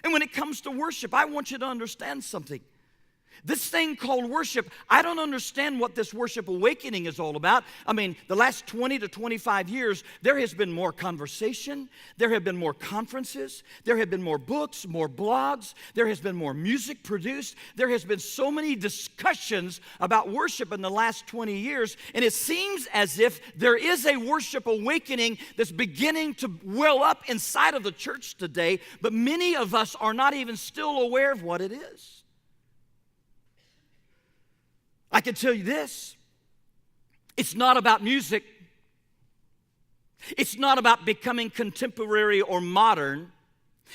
And when it comes to worship, I want you to understand something. This thing called worship, I don't understand what this worship awakening is all about. I mean, the last 20 to 25 years, there has been more conversation. There have been more conferences. There have been more books, more blogs. There has been more music produced. There has been so many discussions about worship in the last 20 years. And it seems as if there is a worship awakening that's beginning to well up inside of the church today. But many of us are not even still aware of what it is. I can tell you this, it's not about music. It's not about becoming contemporary or modern.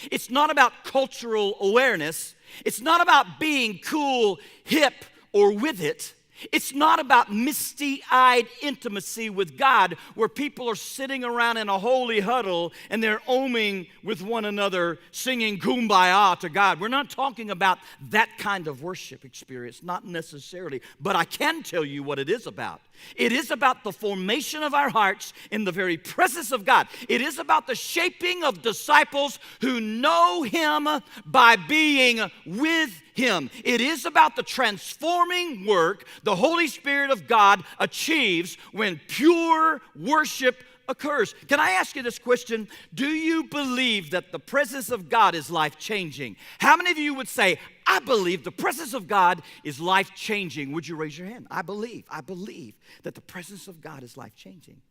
It's not about cultural awareness. It's not about being cool, hip, or with it. It's not about misty-eyed intimacy with God where people are sitting around in a holy huddle and they're oming with one another, singing kumbaya to God. We're not talking about that kind of worship experience, not necessarily. But I can tell you what it is about. It is about the formation of our hearts in the very presence of God. It is about the shaping of disciples who know Him by being with Him. It is about the transforming work the Holy Spirit of God achieves when pure worship occurs. Can I ask you this question? Do you believe that the presence of God is life-changing? How many of you would say, I believe the presence of God is life-changing? Would you raise your hand? I believe that the presence of God is life-changing.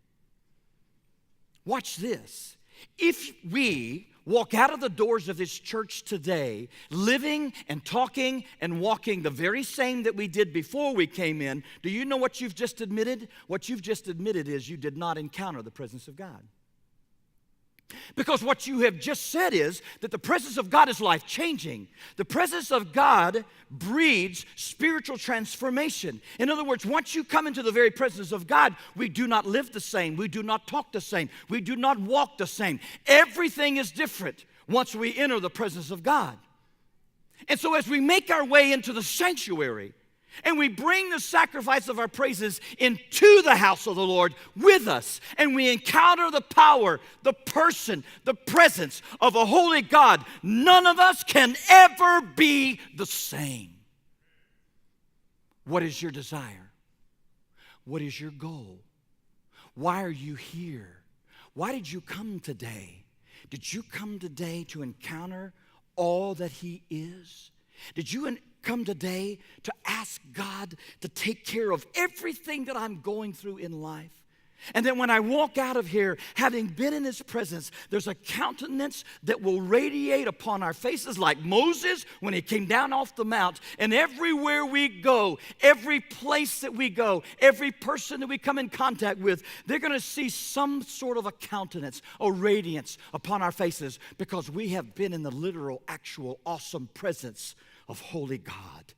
Watch this. If we walk out of the doors of this church today, living and talking and walking the very same that we did before we came in, do you know what you've just admitted? What you've just admitted is you did not encounter the presence of God. Because what you have just said is that the presence of God is life-changing. The presence of God breeds spiritual transformation. In other words, once you come into the very presence of God, we do not live the same. We do not talk the same. We do not walk the same. Everything is different once we enter the presence of God. And so as we make our way into the sanctuary, and we bring the sacrifice of our praises into the house of the Lord with us, and we encounter the power, the person, the presence of a holy God, none of us can ever be the same. What is your desire? What is your goal? Why are you here? Why did you come today? Did you come today to encounter all that He is? Did you come today to ask God to take care of everything that I'm going through in life? And then when I walk out of here, having been in His presence, there's a countenance that will radiate upon our faces like Moses when he came down off the mount. And everywhere we go, every place that we go, every person that we come in contact with, they're going to see some sort of a countenance, a radiance upon our faces because we have been in the literal, actual, awesome presence of holy God.